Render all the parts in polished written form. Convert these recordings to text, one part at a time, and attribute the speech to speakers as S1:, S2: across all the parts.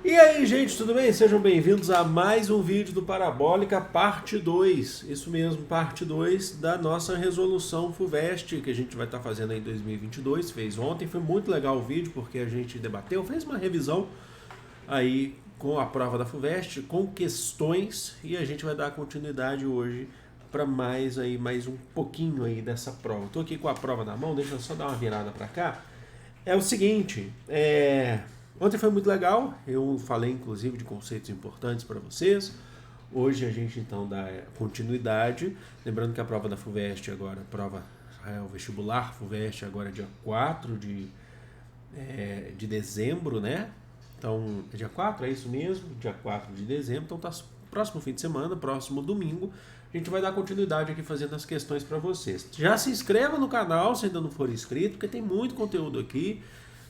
S1: E aí, gente, tudo bem? Sejam bem-vindos a mais um vídeo do Parabólica, parte 2. Isso mesmo, parte 2 da nossa resolução FUVEST, que a gente vai estar fazendo aí em 2022. Fez ontem, foi muito legal o vídeo, porque a gente debateu, fez uma revisão aí com a prova da FUVEST, com questões, e a gente vai dar continuidade hoje para mais um pouquinho aí dessa prova. Estou aqui com a prova na mão, deixa eu só dar uma virada para cá. É o seguinte, ontem foi muito legal, eu falei inclusive de conceitos importantes para vocês. Hoje a gente então dá continuidade, lembrando que a prova da FUVEST agora, o vestibular FUVEST agora é dia 4 de dezembro, né? Então, é dia 4, é isso mesmo? Dia 4 de dezembro, então tá próximo fim de semana, próximo domingo, a gente vai dar continuidade aqui fazendo as questões para vocês. Já se inscreva no canal se ainda não for inscrito, porque tem muito conteúdo aqui.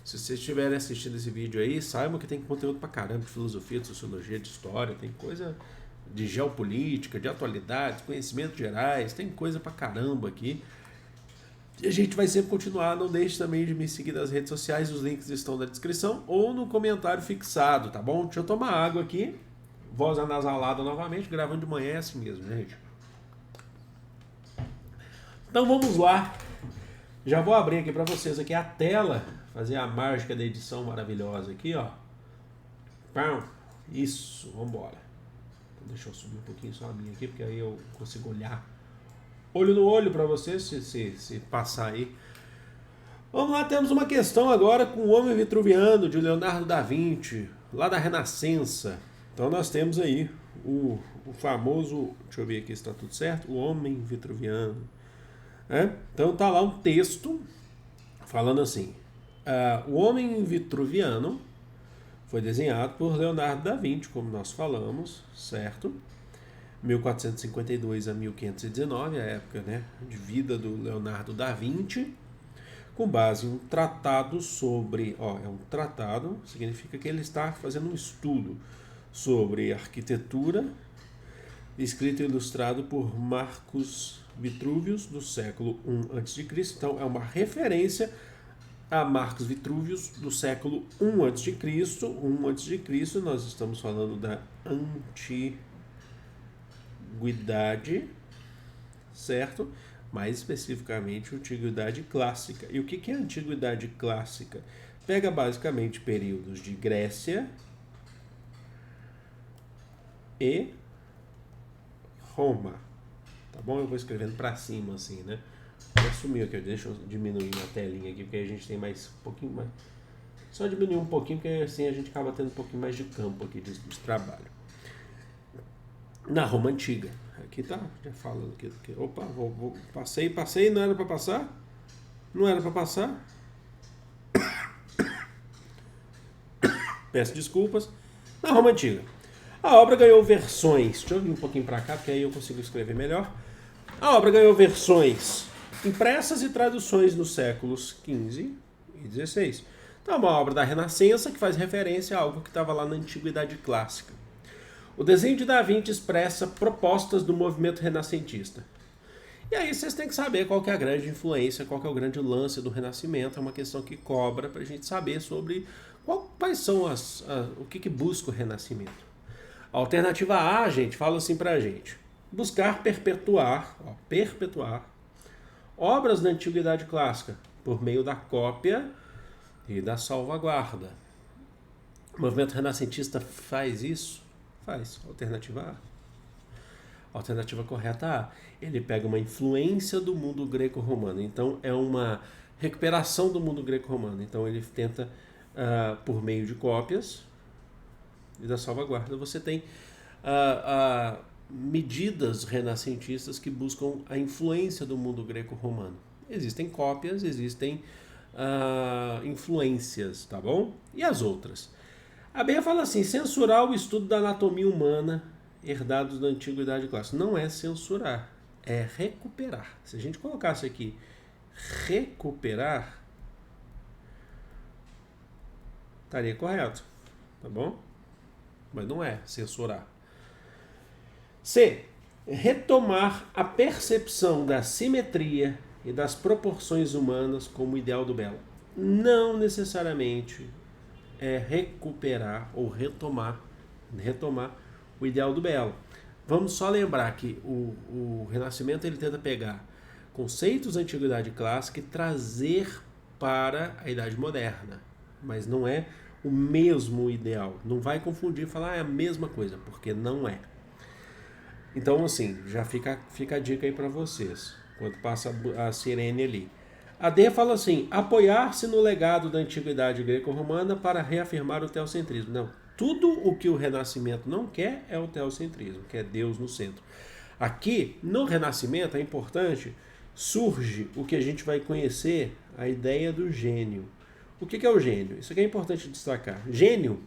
S1: Se vocês estiverem assistindo esse vídeo aí, saibam que tem conteúdo pra caramba de filosofia, de sociologia, de história, tem coisa de geopolítica, de atualidades, conhecimentos gerais, tem coisa pra caramba aqui. E a gente vai sempre continuar, não deixe também de me seguir nas redes sociais, os links estão na descrição ou no comentário fixado, tá bom? Deixa eu tomar água aqui, voz anasalada novamente, gravando de manhã é assim mesmo, gente. Então vamos lá, já vou abrir aqui pra vocês aqui a tela, fazer a mágica da edição maravilhosa aqui, ó. Isso, vambora. Então deixa eu subir um pouquinho só a minha aqui, porque aí eu consigo olhar olho no olho para vocês, se passar aí. Vamos lá, temos uma questão agora com o Homem Vitruviano, de Leonardo da Vinci, lá da Renascença. Então nós temos aí o famoso, deixa eu ver aqui se está tudo certo, o Homem Vitruviano. Então tá lá um texto falando assim, o Homem Vitruviano foi desenhado por Leonardo da Vinci, como nós falamos, certo? 1452 a 1519, a época, né, de vida do Leonardo da Vinci, com base em um tratado sobre... é um tratado, significa que ele está fazendo um estudo sobre arquitetura, escrito e ilustrado por Marcus Vitruvius, do século I a.C. Então, é uma referência a Marcus Vitruvius, do século I a.C. 1 a.C., nós estamos falando da antiguidade, certo? Mais especificamente, antiguidade clássica. E o que é a antiguidade clássica? Pega basicamente períodos de Grécia e Roma. Tá bom? Eu vou escrevendo para cima assim, né? Já sumiu aqui, deixa eu diminuir a telinha aqui, porque a gente tem mais um pouquinho mais. Só diminuir um pouquinho, porque assim a gente acaba tendo um pouquinho mais de campo aqui de trabalho. Na Roma Antiga. Aqui tá, já falando aqui. Opa, passei, não era para passar? Não era para passar? Peço desculpas. Na Roma Antiga. A obra ganhou versões. Deixa eu vir um pouquinho para cá, porque aí eu consigo escrever melhor. A obra ganhou versões impressas e traduções nos séculos XV e XVI. Então é uma obra da Renascença que faz referência a algo que estava lá na Antiguidade Clássica. O desenho de Da Vinci expressa propostas do movimento renascentista. E aí vocês têm que saber qual que é a grande influência, qual que é o grande lance do Renascimento. É uma questão que cobra para a gente saber sobre quais são o que busca o Renascimento. A alternativa A, gente, fala assim para a gente. Buscar perpetuar obras da Antiguidade Clássica por meio da cópia e da salvaguarda. O movimento renascentista faz isso? Faz. Alternativa A. Alternativa correta A. Ele pega uma influência do mundo greco-romano. Então é uma recuperação do mundo greco-romano. Então ele tenta, por meio de cópias e da salvaguarda, você tem medidas renascentistas que buscam a influência do mundo greco-romano. Existem cópias, existem influências, tá bom? E as outras? A Bea fala assim, censurar o estudo da anatomia humana herdados da Antiguidade Clássica. Não é censurar, é recuperar. Se a gente colocasse aqui recuperar, estaria correto, tá bom? Mas não é censurar. C. Retomar a percepção da simetria e das proporções humanas como ideal do belo. Não necessariamente é recuperar ou retomar o ideal do belo. Vamos só lembrar que o Renascimento ele tenta pegar conceitos da Antiguidade Clássica e trazer para a Idade Moderna, mas não é o mesmo ideal. Não vai confundir e falar é a mesma coisa, porque não é. Então, assim, já fica a dica aí para vocês, quando passa a sirene ali. A D fala assim, apoiar-se no legado da antiguidade greco-romana para reafirmar o teocentrismo. Não, tudo o que o Renascimento não quer é o teocentrismo, que é Deus no centro. Aqui, no Renascimento, é importante, surge o que a gente vai conhecer, a ideia do gênio. O que é o gênio? Isso aqui é importante destacar. Gênio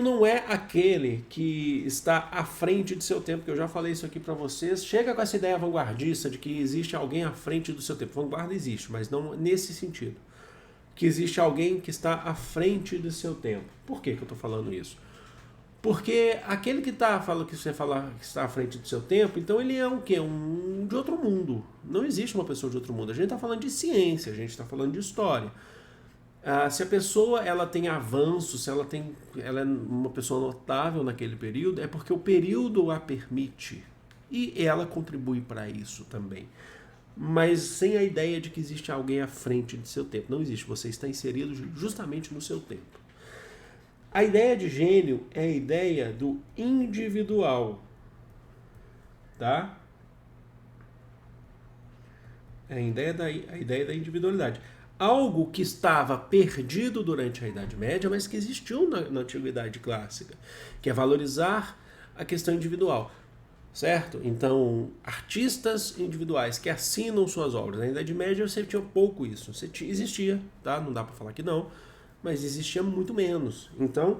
S1: não é aquele que está à frente de seu tempo, que eu já falei isso aqui para vocês. Chega com essa ideia vanguardista de que existe alguém à frente do seu tempo. Vanguarda existe, mas não nesse sentido. Que existe alguém que está à frente do seu tempo. Por que eu estou falando isso? Porque aquele que está à frente do seu tempo, então ele é um quê? Um de outro mundo. Não existe uma pessoa de outro mundo. A gente está falando de ciência, a gente está falando de história. Se a pessoa ela tem avanço, se ela é uma pessoa notável naquele período, é porque o período a permite. E ela contribui para isso também. Mas sem a ideia de que existe alguém à frente de seu tempo. Não existe, você está inserido justamente no seu tempo. A ideia de gênio é a ideia do individual. Tá? É a ideia da individualidade. Algo que estava perdido durante a Idade Média, mas que existiu na Antiguidade Clássica, que é valorizar a questão individual, certo? Então, artistas individuais que assinam suas obras. Na Idade Média você tinha pouco isso, existia, tá? Não dá para falar que não, mas existia muito menos. Então,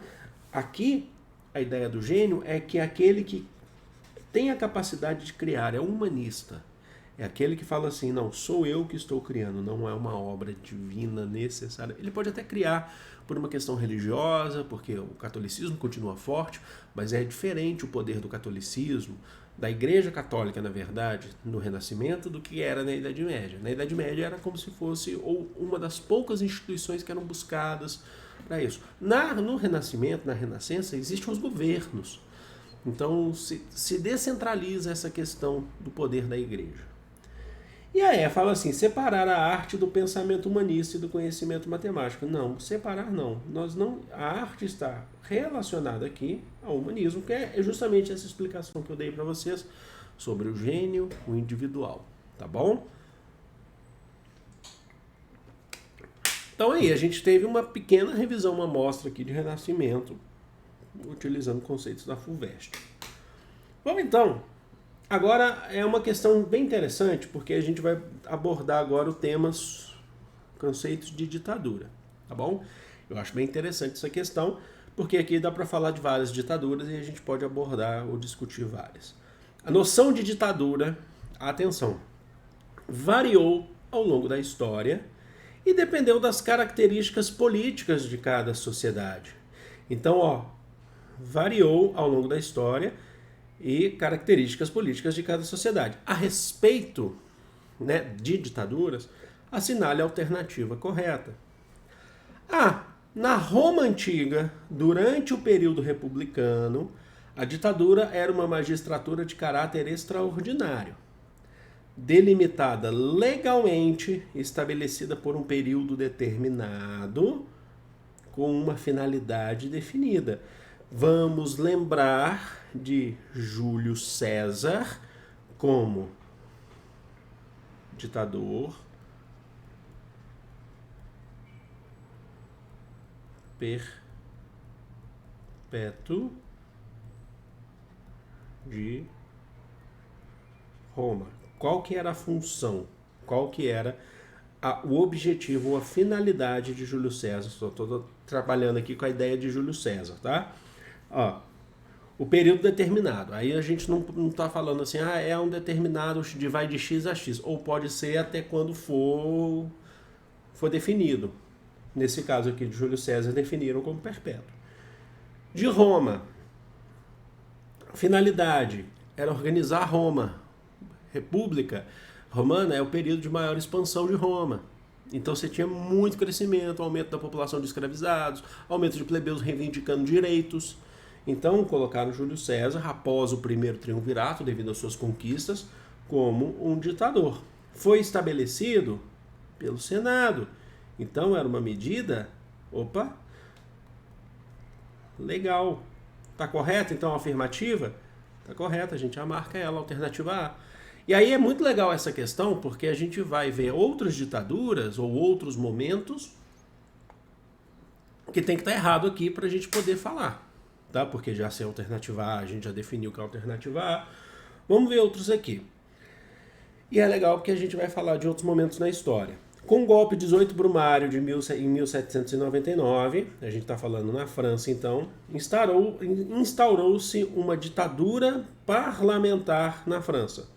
S1: aqui, a ideia do gênio é que é aquele que tem a capacidade de criar, é um humanista. É aquele que fala assim, não, sou eu que estou criando, não é uma obra divina necessária. Ele pode até criar por uma questão religiosa, porque o catolicismo continua forte, mas é diferente o poder do catolicismo, da Igreja Católica, na verdade, no Renascimento, do que era na Idade Média. Na Idade Média era como se fosse uma das poucas instituições que eram buscadas para isso. No Renascimento, na Renascença, existem os governos. Então se descentraliza essa questão do poder da Igreja. E aí fala assim, separar a arte do pensamento humanista e do conhecimento matemático. Não, separar não. A arte está relacionada aqui ao humanismo, que é justamente essa explicação que eu dei para vocês sobre o gênio, o individual. Tá bom? Então aí, a gente teve uma pequena revisão, uma amostra aqui de Renascimento, utilizando conceitos da FUVEST. Vamos então. Agora é uma questão bem interessante, porque a gente vai abordar agora o tema conceitos de ditadura, tá bom? Eu acho bem interessante essa questão, porque aqui dá para falar de várias ditaduras e a gente pode abordar ou discutir várias. A noção de ditadura, atenção, variou ao longo da história e dependeu das características políticas de cada sociedade. Então, variou ao longo da história e características políticas de cada sociedade. A respeito, de ditaduras, assinale a alternativa correta. Na Roma Antiga, durante o período republicano, a ditadura era uma magistratura de caráter extraordinário, delimitada legalmente, estabelecida por um período determinado, com uma finalidade definida. Vamos lembrar de Júlio César como ditador perpétuo de Roma. Qual que era a função? Qual que era o objetivo, a finalidade de Júlio César? Estou trabalhando aqui com a ideia de Júlio César, tá? O período determinado. Aí a gente não está falando assim, é um determinado, vai de X a X. Ou pode ser até quando for definido. Nesse caso aqui de Júlio César, definiram como perpétuo. De Roma, a finalidade era organizar Roma. República Romana é o período de maior expansão de Roma. Então você tinha muito crescimento, aumento da população de escravizados, aumento de plebeus reivindicando direitos. Então colocaram Júlio César, após o primeiro triunvirato, devido às suas conquistas, como um ditador. Foi estabelecido pelo Senado. Então era uma medida, legal. Está correta então a afirmativa? Está correta, a gente já marca ela, alternativa A. E aí é muito legal essa questão, porque a gente vai ver outras ditaduras ou outros momentos que tem que estar errado aqui para a gente poder falar, tá? Porque já sei a alternativa A, a gente já definiu que é a alternativa A. Vamos ver outros aqui. E é legal porque a gente vai falar de outros momentos na história. Com o golpe 18 Brumário em 1799, a gente está falando na França então, instaurou-se uma ditadura parlamentar na França,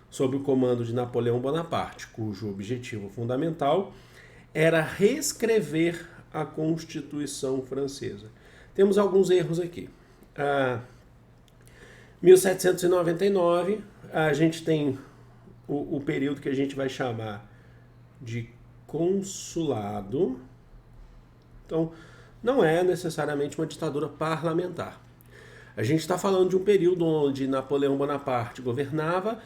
S1: sob o comando de Napoleão Bonaparte, cujo objetivo fundamental era reescrever a Constituição Francesa. Temos alguns erros aqui. 1799, a gente tem o período que a gente vai chamar de consulado. Então, não é necessariamente uma ditadura parlamentar. A gente está falando de um período onde Napoleão Bonaparte governava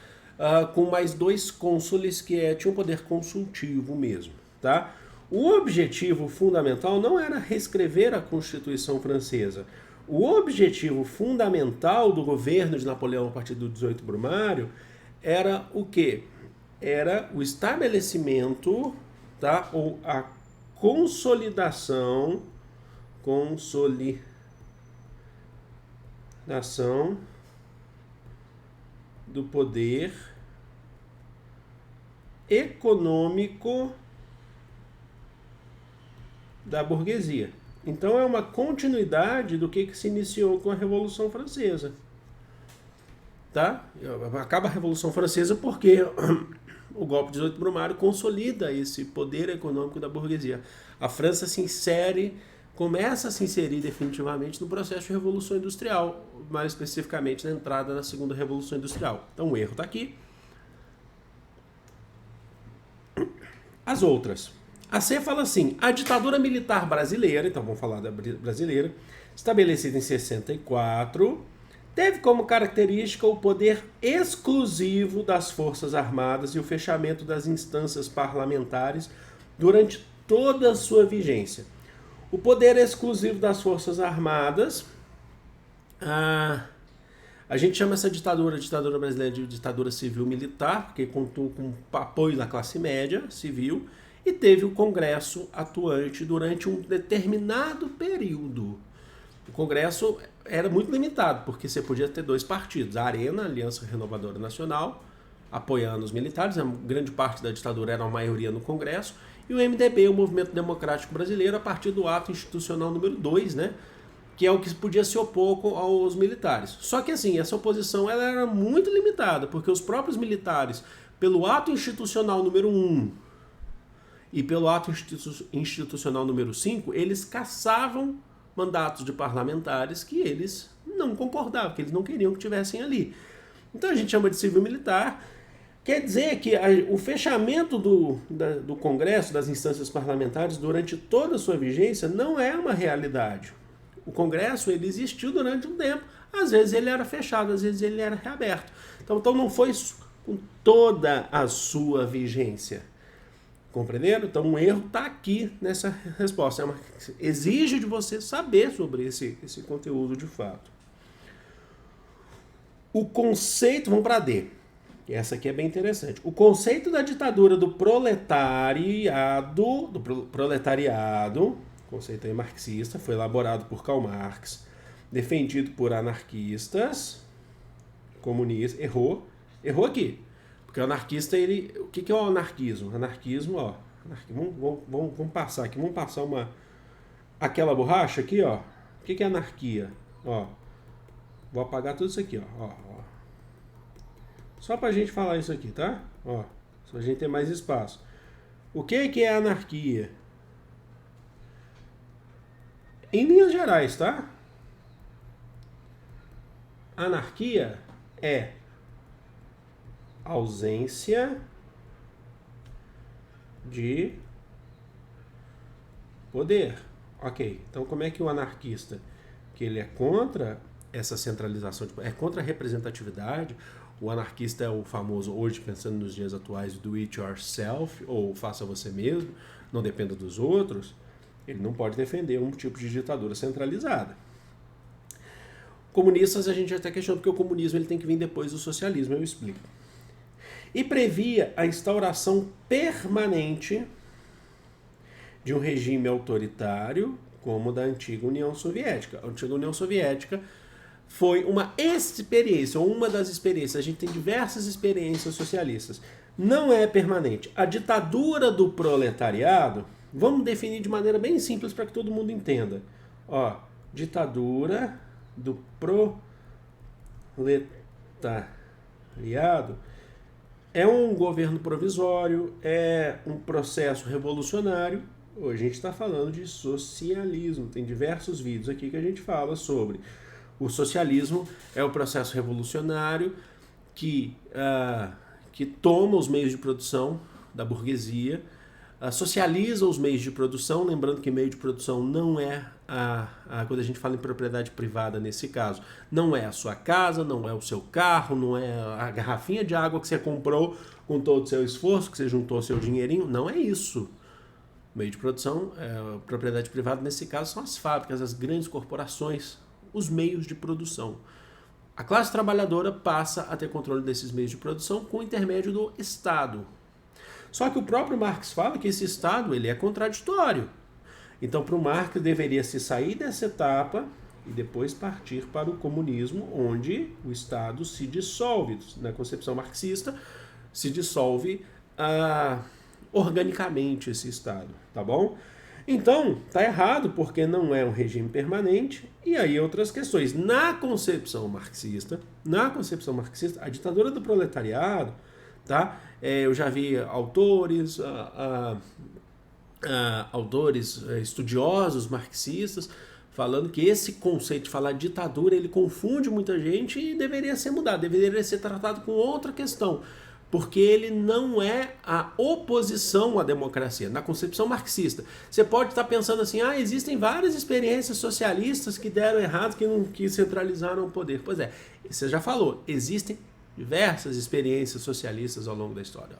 S1: com mais 2 cônsules que tinham poder consultivo mesmo, tá? O objetivo fundamental não era reescrever a Constituição Francesa. O objetivo fundamental do governo de Napoleão a partir do 18 Brumário era o quê? Era o estabelecimento, tá? Ou a consolidação do poder econômico da burguesia. Então é uma continuidade do que se iniciou com a Revolução Francesa. Tá? Acaba a Revolução Francesa porque o golpe de 18 Brumário consolida esse poder econômico da burguesia. A França começa a se inserir definitivamente no processo de Revolução Industrial, mais especificamente na entrada na segunda Revolução Industrial. Então o erro está aqui. As outras. A C fala assim, a ditadura militar brasileira, então vamos falar da brasileira, estabelecida em 64, teve como característica o poder exclusivo das Forças Armadas e o fechamento das instâncias parlamentares durante toda a sua vigência. O poder exclusivo das Forças Armadas, a gente chama essa ditadura brasileira de ditadura civil-militar, porque contou com o apoio da classe média civil, e teve o Congresso atuante durante um determinado período. O Congresso era muito limitado, porque você podia ter 2 partidos, a Arena, a Aliança Renovadora Nacional, apoiando os militares, a grande parte da ditadura era a maioria no Congresso, e o MDB, o Movimento Democrático Brasileiro, a partir do ato institucional número 2, né, que é o que podia se opor aos militares. Só que assim, essa oposição ela era muito limitada, porque os próprios militares, pelo ato institucional número 1 e pelo ato institucional número 5, eles caçavam mandatos de parlamentares que eles não concordavam, que eles não queriam que tivessem ali. Então a gente chama de civil-militar. Quer dizer que o fechamento do Congresso, das instâncias parlamentares, durante toda a sua vigência, não é uma realidade. O Congresso ele existiu durante um tempo, às vezes ele era fechado, às vezes ele era reaberto. Então não foi com toda a sua vigência. Compreenderam? Então um erro está aqui nessa resposta. Exige de você saber sobre esse conteúdo de fato. O conceito, vamos para D. Essa aqui é bem interessante. O conceito da ditadura do proletariado, conceito aí marxista, foi elaborado por Karl Marx, defendido por anarquistas, comunistas. Errou aqui. Porque o anarquista, o que é o anarquismo? Anarquismo, vamos passar aqui, vamos passar aquela borracha aqui, ó. O que é anarquia? Ó, vou apagar tudo isso aqui, ó. Só pra gente falar isso aqui, tá? Ó, só a gente ter mais espaço. O que é anarquia? Em linhas gerais, tá? Anarquia é ausência de poder. Ok, então como é que o anarquista, que ele é contra essa centralização, é contra a representatividade, o anarquista é o famoso, hoje pensando nos dias atuais, do it yourself, ou faça você mesmo, não dependa dos outros, ele não pode defender um tipo de ditadura centralizada. Comunistas a gente até questiona, porque o comunismo ele tem que vir depois do socialismo, eu explico. E previa a instauração permanente de um regime autoritário como o da antiga União Soviética. A antiga União Soviética foi uma experiência, ou uma das experiências. A gente tem diversas experiências socialistas. Não é permanente. A ditadura do proletariado, vamos definir de maneira bem simples para que todo mundo entenda. Ó, ditadura do proletariado é um governo provisório, é um processo revolucionário. Hoje a gente está falando de socialismo. Tem diversos vídeos aqui que a gente fala sobre o socialismo. É o processo revolucionário que toma os meios de produção da burguesia, socializa os meios de produção, lembrando que meio de produção não é quando a gente fala em propriedade privada nesse caso, não é a sua casa, não é o seu carro, não é a garrafinha de água que você comprou com todo o seu esforço, que você juntou seu dinheirinho, não é isso. Meio de produção, propriedade privada nesse caso são as fábricas, as grandes corporações, os meios de produção. A classe trabalhadora passa a ter controle desses meios de produção com o intermédio do Estado. Só que o próprio Marx fala que esse Estado ele é contraditório. Então, para o Marx, deveria se sair dessa etapa e depois partir para o comunismo, onde o Estado se dissolve. Na concepção marxista, se dissolve organicamente esse Estado, tá bom? Então, tá errado porque não é um regime permanente. E aí outras questões. Na concepção marxista, a ditadura do proletariado, tá? Eu já vi autores, estudiosos marxistas falando que esse conceito de falar ditadura, ele confunde muita gente e deveria ser mudado, deveria ser tratado com outra questão, porque ele não é a oposição à democracia, na concepção marxista. Você pode estar pensando assim, existem várias experiências socialistas que deram errado, que centralizaram o poder. Pois é, você já falou, existem diversas experiências socialistas ao longo da história.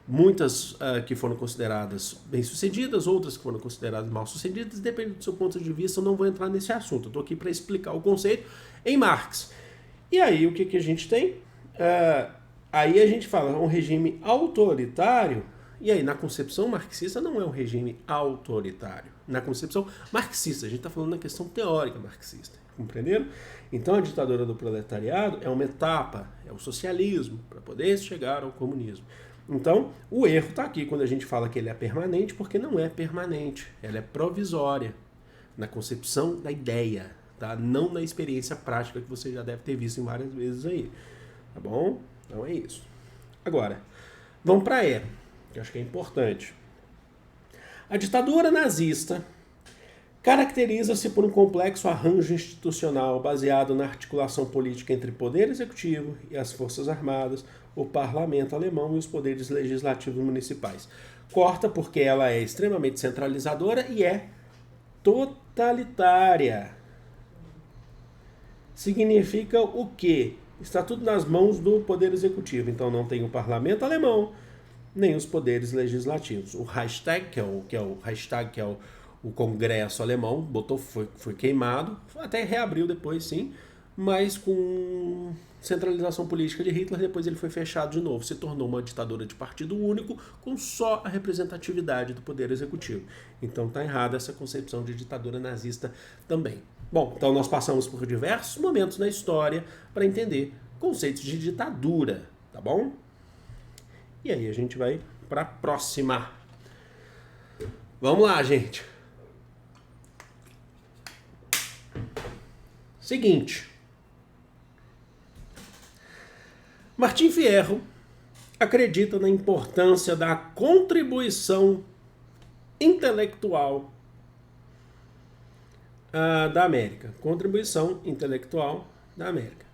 S1: Muitas que foram consideradas bem-sucedidas, outras que foram consideradas mal-sucedidas, depende do seu ponto de vista, eu não vou entrar nesse assunto. Eu estou aqui para explicar o conceito em Marx. E aí, o que a gente tem? Aí a gente fala um regime autoritário, e aí na concepção marxista não é um regime autoritário. Na concepção marxista, a gente está falando na questão teórica marxista. Compreenderam? Então a ditadura do proletariado é uma etapa, é o socialismo, para poder chegar ao comunismo. Então, o erro está aqui quando a gente fala que ele é permanente, porque não é permanente, ela é provisória, na concepção da ideia, tá? Não na experiência prática que você já deve ter visto em várias vezes aí, tá bom? Então é isso. Agora, vamos para E, que eu acho que é importante. A ditadura nazista caracteriza-se por um complexo arranjo institucional baseado na articulação política entre o poder executivo e as forças armadas, o parlamento alemão e os poderes legislativos municipais. Corta porque ela é extremamente centralizadora e é totalitária. Significa o quê? Está tudo nas mãos do poder executivo. Então não tem o parlamento alemão, nem os poderes legislativos. O Reichstag, que é o Congresso alemão, foi queimado, até reabriu depois, sim, mas com centralização política de Hitler, depois ele foi fechado de novo, se tornou uma ditadura de partido único, com só a representatividade do poder executivo. Então está errada essa concepção de ditadura nazista também. Bom, então nós passamos por diversos momentos na história para entender conceitos de ditadura, tá bom? E aí a gente vai para a próxima. Vamos lá, gente. Seguinte. Martim Fierro acredita na importância da contribuição intelectual da América. Contribuição intelectual da América.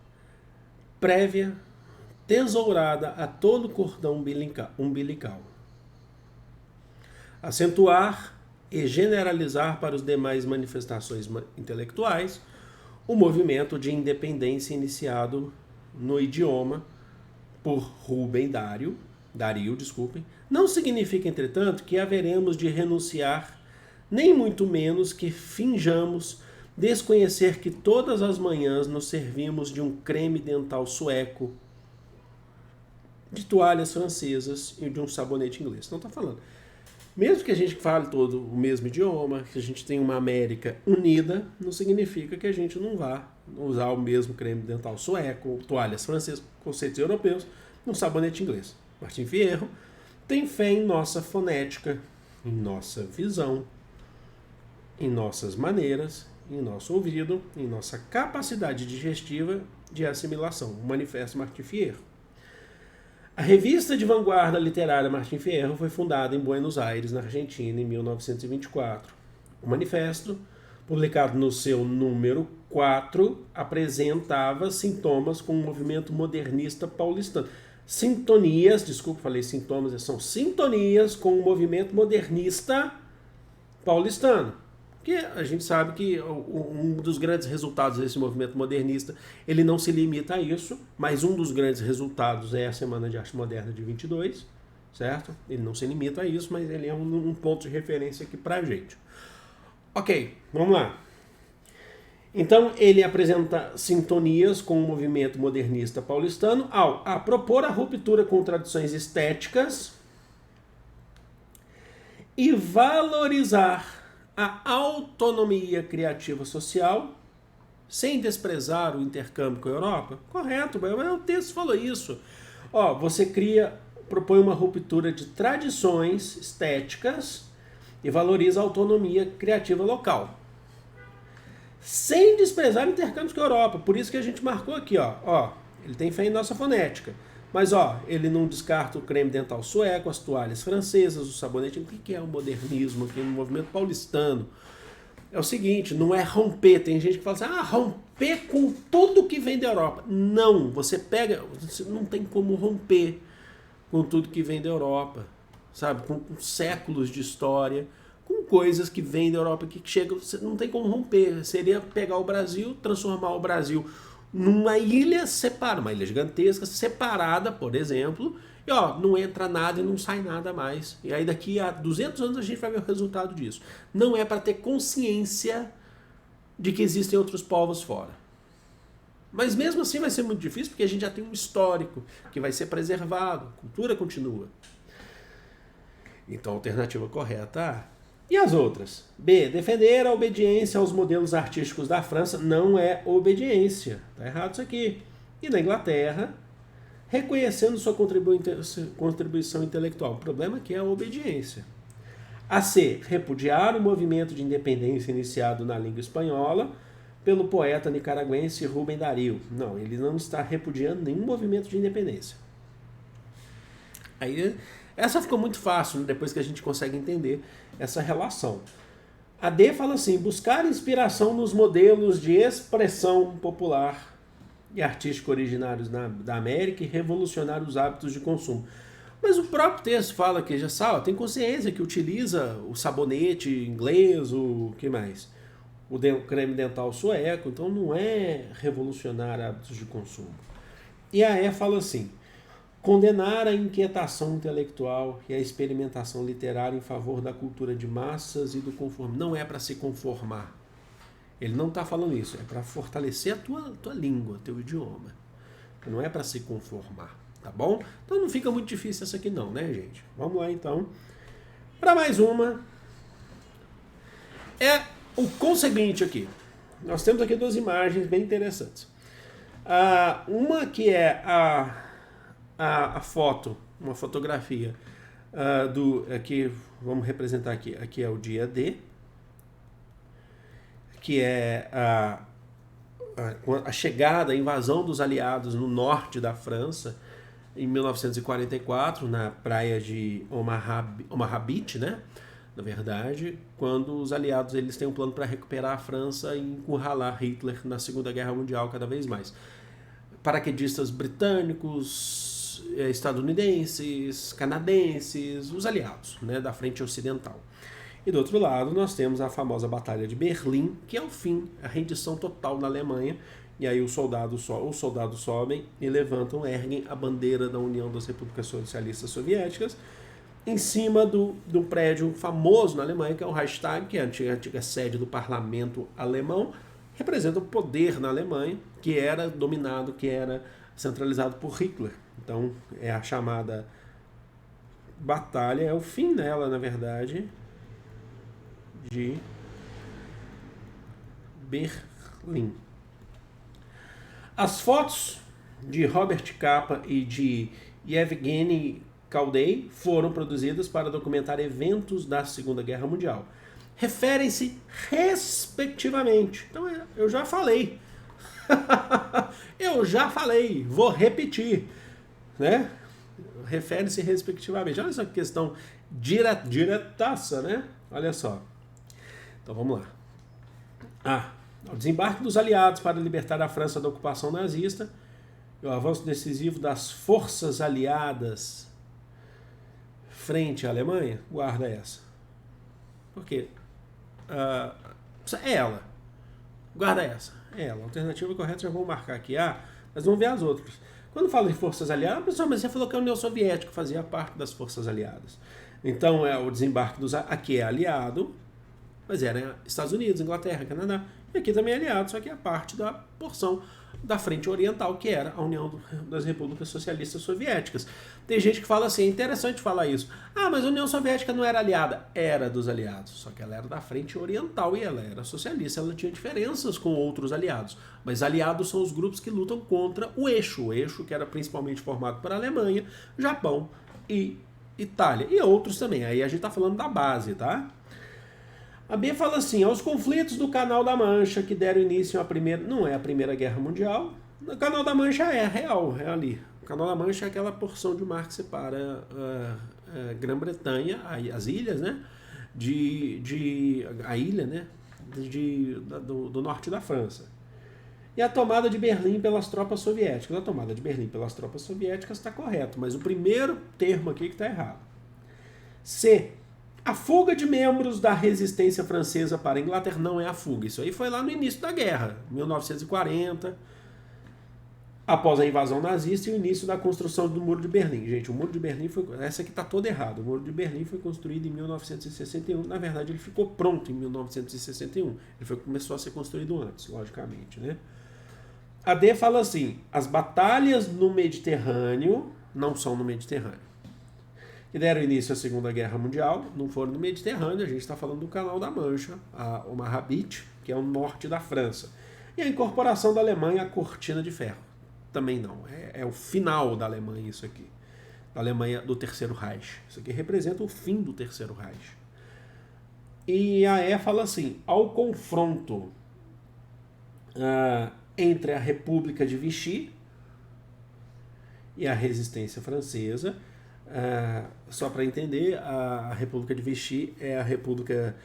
S1: Prévia, tesourada a todo o cordão umbilical. Acentuar e generalizar para as demais manifestações intelectuais o movimento de independência iniciado no idioma por Rubem Dario, não significa, entretanto, que haveremos de renunciar, nem muito menos que finjamos desconhecer que todas as manhãs nos servimos de um creme dental sueco, de toalhas francesas e de um sabonete inglês. Não está falando. Mesmo que a gente fale todo o mesmo idioma, que a gente tenha uma América unida, não significa que a gente não vá usar o mesmo creme dental sueco, toalhas francesas, conceitos europeus, um sabonete inglês. Martim Fierro tem fé em nossa fonética, em nossa visão, em nossas maneiras, em nosso ouvido, em nossa capacidade digestiva de assimilação. O Manifesto Martim Fierro. A revista de vanguarda literária Martim Fierro foi fundada em Buenos Aires, na Argentina, em 1924. O manifesto, publicado no seu número 4, apresentava sintomas com o movimento modernista paulistano. São sintonias com o movimento modernista paulistano. Porque a gente sabe que um dos grandes resultados desse movimento modernista, ele não se limita a isso, mas um dos grandes resultados é a Semana de Arte Moderna de 22, certo? Ele não se limita a isso, mas ele é um ponto de referência aqui pra gente. Ok, vamos lá. Então, ele apresenta sintonias com o movimento modernista paulistano ao propor a ruptura com tradições estéticas e valorizar a autonomia criativa social, sem desprezar o intercâmbio com a Europa? Correto, mas o texto falou isso. Você propõe uma ruptura de tradições estéticas e valoriza a autonomia criativa local, sem desprezar intercâmbios com a Europa. Por isso que a gente marcou aqui, ele tem fé em nossa fonética. Mas, ele não descarta o creme dental sueco, as toalhas francesas, o sabonete. O que é o modernismo aqui no movimento paulistano? É o seguinte, não é romper. Tem gente que fala assim, romper com tudo que vem da Europa. Não, você não tem como romper com tudo que vem da Europa, sabe? Com séculos de história, com coisas que vêm da Europa que chegam, você não tem como romper. Seria pegar o Brasil, transformar o Brasil numa ilha separada, uma ilha gigantesca, separada, por exemplo, e não entra nada e não sai nada mais. E aí daqui a 200 anos a gente vai ver o resultado disso. Não é para ter consciência de que existem outros povos fora. Mas mesmo assim vai ser muito difícil, porque a gente já tem um histórico que vai ser preservado, a cultura continua. Então a alternativa correta E as outras? B. Defender a obediência aos modelos artísticos da França não é obediência. Está errado isso aqui. E na Inglaterra, reconhecendo sua contribuição intelectual. O problema aqui é a obediência. A C. Repudiar o movimento de independência iniciado na língua espanhola pelo poeta nicaragüense Rubem Dario. Não, ele não está repudiando nenhum movimento de independência. Aí, essa ficou muito fácil, né, depois que a gente consegue entender essa relação. A D fala assim, buscar inspiração nos modelos de expressão popular e artístico originários da América e revolucionar os hábitos de consumo. Mas o próprio texto fala que já sabe, tem consciência que utiliza o sabonete inglês, o que mais? O creme dental sueco, então não é revolucionar hábitos de consumo. E a E fala assim, condenar a inquietação intelectual e a experimentação literária em favor da cultura de massas e do conformismo. Não é para se conformar. Ele não está falando isso, é para fortalecer a tua língua, teu idioma. Não é para se conformar, tá bom? Então não fica muito difícil essa aqui não, né, gente? Vamos lá, então. Para mais uma. É o conseguinte aqui. Nós temos aqui duas imagens bem interessantes. Uma que é a foto, uma fotografia aqui, vamos representar aqui. Aqui é o dia D, que é a chegada, a invasão dos aliados no norte da França, em 1944, na praia de Omaha Beach, né? Na verdade, quando os aliados eles têm um plano para recuperar a França e encurralar Hitler na Segunda Guerra Mundial cada vez mais. Paraquedistas britânicos, estadunidenses, canadenses, os aliados, né, da frente ocidental. E do outro lado nós temos a famosa Batalha de Berlim, que é o fim, a rendição total da Alemanha. E aí os soldados sobem e levantam, erguem a bandeira da União das Repúblicas Socialistas Soviéticas em cima do prédio famoso na Alemanha, que é o Reichstag, que é a antiga sede do parlamento alemão, representa o poder na Alemanha, que era dominado, que era centralizado por Hitler. Então é a chamada batalha, é o fim dela, na verdade, de Berlim. As fotos de Robert Capa e de Yevgeny Kaldei foram produzidas para documentar eventos da Segunda Guerra Mundial. Referem-se respectivamente. Então eu já falei. Eu já falei. Vou repetir. Né? Refere-se respectivamente. Olha essa questão diretaça, né? Olha só. Então vamos lá. O desembarque dos aliados para libertar a França da ocupação nazista e o avanço decisivo das forças aliadas frente à Alemanha, guarda essa. Por quê? É ela. Guarda essa. É ela. A alternativa correta já vou marcar aqui. Mas vamos ver as outras. Quando fala de forças aliadas, pessoal, mas você falou que a União Soviética fazia parte das forças aliadas. Então, o desembarque dos... Aqui é aliado, mas era Estados Unidos, Inglaterra, Canadá. E aqui também é aliado, só que é parte da porção da frente oriental, que era a União das Repúblicas Socialistas Soviéticas. Tem gente que fala assim, é interessante falar isso. Mas a União Soviética não era aliada. Era dos aliados, só que ela era da frente oriental e ela era socialista, ela tinha diferenças com outros aliados. Mas aliados são os grupos que lutam contra o eixo que era principalmente formado por Alemanha, Japão e Itália. E outros também, aí a gente está falando da base, tá? A B fala assim, aos conflitos do Canal da Mancha que deram início à primeira... Não é a Primeira Guerra Mundial. O Canal da Mancha é real, é ali. O Canal da Mancha é aquela porção de mar que separa a Grã-Bretanha, as ilhas, né? A ilha, né? Do norte da França. E a tomada de Berlim pelas tropas soviéticas. A tomada de Berlim pelas tropas soviéticas está correto, mas o primeiro termo aqui que está errado. C. A fuga de membros da resistência francesa para a Inglaterra não é a fuga. Isso aí foi lá no início da guerra, 1940, após a invasão nazista e o início da construção do Muro de Berlim. Gente, o Muro de Berlim foi... Essa aqui está toda errada. O Muro de Berlim foi construído em 1961. Na verdade, ele ficou pronto em 1961. Ele começou a ser construído antes, logicamente, né? A D fala assim, as batalhas no Mediterrâneo não são no Mediterrâneo. Que deram início à Segunda Guerra Mundial, não foram no Mediterrâneo, a gente está falando do Canal da Mancha, o Marrabit, que é o norte da França. E a incorporação da Alemanha à Cortina de Ferro. Também não, é o final da Alemanha isso aqui. Da Alemanha do Terceiro Reich. Isso aqui representa o fim do Terceiro Reich. E a E fala assim, ao confronto entre a República de Vichy e a resistência francesa, só para entender, a República de Vichy é a República...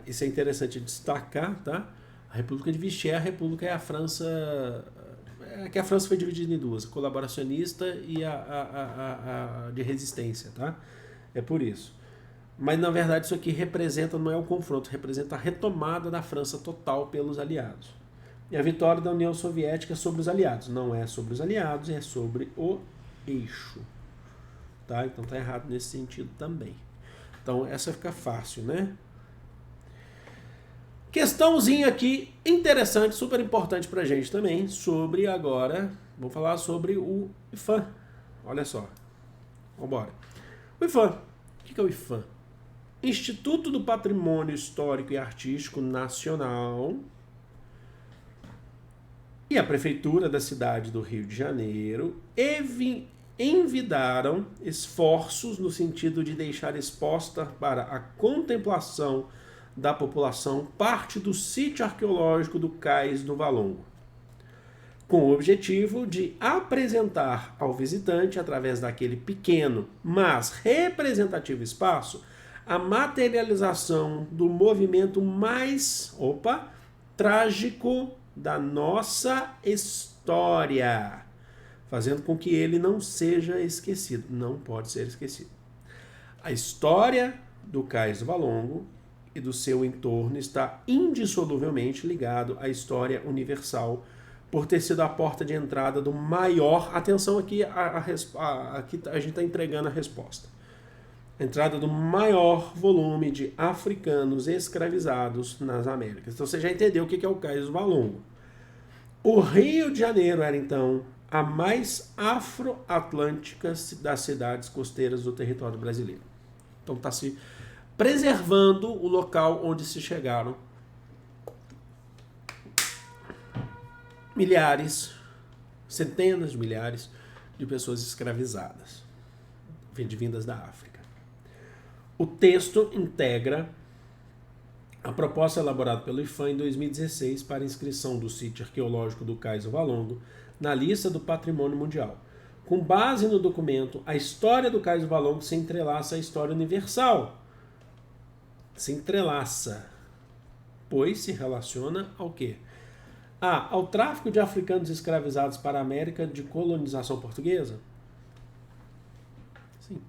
S1: isso é interessante destacar, tá? A República de Vichy é a França... que a França foi dividida em duas, a colaboracionista e a de resistência, tá? É por isso. Mas, na verdade, isso aqui representa, não é o confronto, representa a retomada da França total pelos aliados. E a vitória da União Soviética sobre os aliados. Não é sobre os aliados, é sobre o eixo. Tá? Então tá errado nesse sentido também. Então essa fica fácil, né? Questãozinha aqui interessante, super importante pra gente também, sobre agora, vamos falar sobre o IFAM. Olha só. Vambora. O IFAM. O que é o IFAM? Instituto do Patrimônio Histórico e Artístico Nacional e a Prefeitura da cidade do Rio de Janeiro envidaram esforços no sentido de deixar exposta para a contemplação da população parte do sítio arqueológico do Cais do Valongo, com o objetivo de apresentar ao visitante, através daquele pequeno, mas representativo espaço, a materialização do movimento mais, trágico da nossa história, fazendo com que ele não seja esquecido. Não pode ser esquecido. A história do Cais do Valongo e do seu entorno está indissoluvelmente ligado à história universal, por ter sido a porta de entrada do maior... Atenção aqui, aqui a gente está entregando a resposta. Entrada do maior volume de africanos escravizados nas Américas. Então você já entendeu o que é o Cais do Valongo. O Rio de Janeiro era, então, a mais afro-atlântica das cidades costeiras do território brasileiro. Então está se preservando o local onde se chegaram milhares, centenas de milhares de pessoas escravizadas, vindas da África. O texto integra a proposta elaborada pelo IPHAN em 2016 para inscrição do sítio arqueológico do Cais do Valongo na lista do Patrimônio Mundial. Com base no documento, a história do Cais do Valongo se entrelaça à história universal. Se entrelaça, pois se relaciona ao quê? Ao tráfico de africanos escravizados para a América de colonização portuguesa? Sim.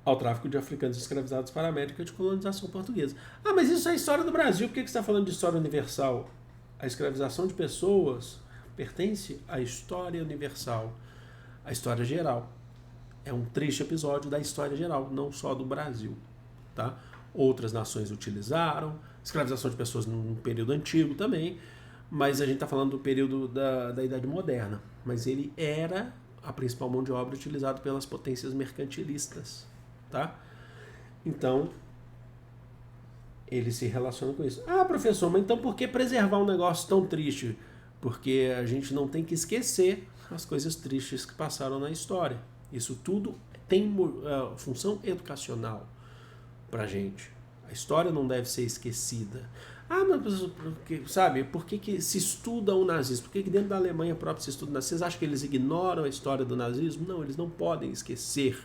S1: Ao tráfico de africanos escravizados para a América de colonização portuguesa. Mas isso é a história do Brasil. Por que você está falando de história universal? A escravização de pessoas pertence à história universal, à história geral. É um triste episódio da história geral, não só do Brasil. Tá? Outras nações utilizaram, escravização de pessoas num período antigo também, mas a gente está falando do período da Idade Moderna. Mas ele era a principal mão de obra utilizada pelas potências mercantilistas. Tá? Então, ele se relaciona com isso. Professor, mas então por que preservar um negócio tão triste? Porque a gente não tem que esquecer as coisas tristes que passaram na história. Isso tudo tem função educacional pra gente. A história não deve ser esquecida. Mas sabe, por que se estuda o nazismo? Por que dentro da Alemanha própria se estuda o nazismo? Vocês acham que eles ignoram a história do nazismo? Não, eles não podem esquecer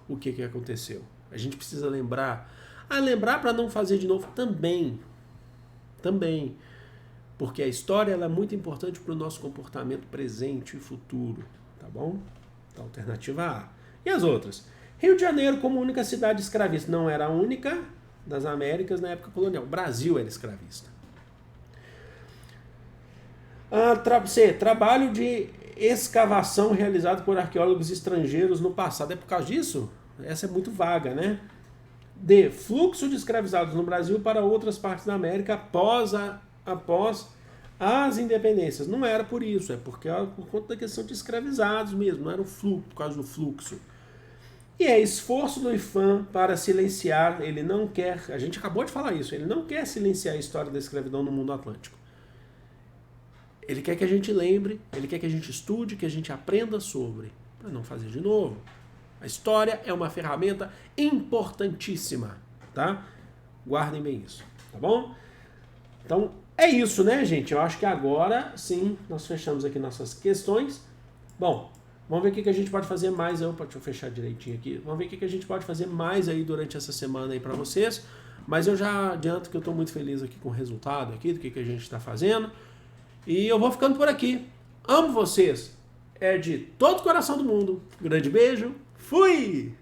S1: o que aconteceu. A gente precisa lembrar. Lembrar para não fazer de novo também. Também. Porque a história ela é muito importante para o nosso comportamento presente e futuro. Tá bom? Então, alternativa A. E as outras? Rio de Janeiro como única cidade escravista. Não era a única das Américas na época colonial. O Brasil era escravista. C. Trabalho de escavação realizado por arqueólogos estrangeiros no passado. É por causa disso? Essa é muito vaga, né? D. Fluxo de escravizados no Brasil para outras partes da América após as independências. Não era por isso, é porque era por conta da questão de escravizados mesmo, não era por causa do fluxo. E é esforço do IPHAN para silenciar, ele não quer, a gente acabou de falar isso, ele não quer silenciar a história da escravidão no mundo atlântico. Ele quer que a gente lembre, ele quer que a gente estude, que a gente aprenda sobre, para não fazer de novo. A história é uma ferramenta importantíssima, tá? Guardem bem isso, tá bom? Então, é isso, né, gente? Eu acho que agora, sim, nós fechamos aqui nossas questões. Bom, vamos ver o que a gente pode fazer mais. Deixa eu fechar direitinho aqui. Vamos ver o que a gente pode fazer mais aí durante essa semana aí para vocês. Mas eu já adianto que eu estou muito feliz aqui com o resultado aqui, do que a gente está fazendo. E eu vou ficando por aqui. Amo vocês. É de todo o coração do mundo. Grande beijo. Fui!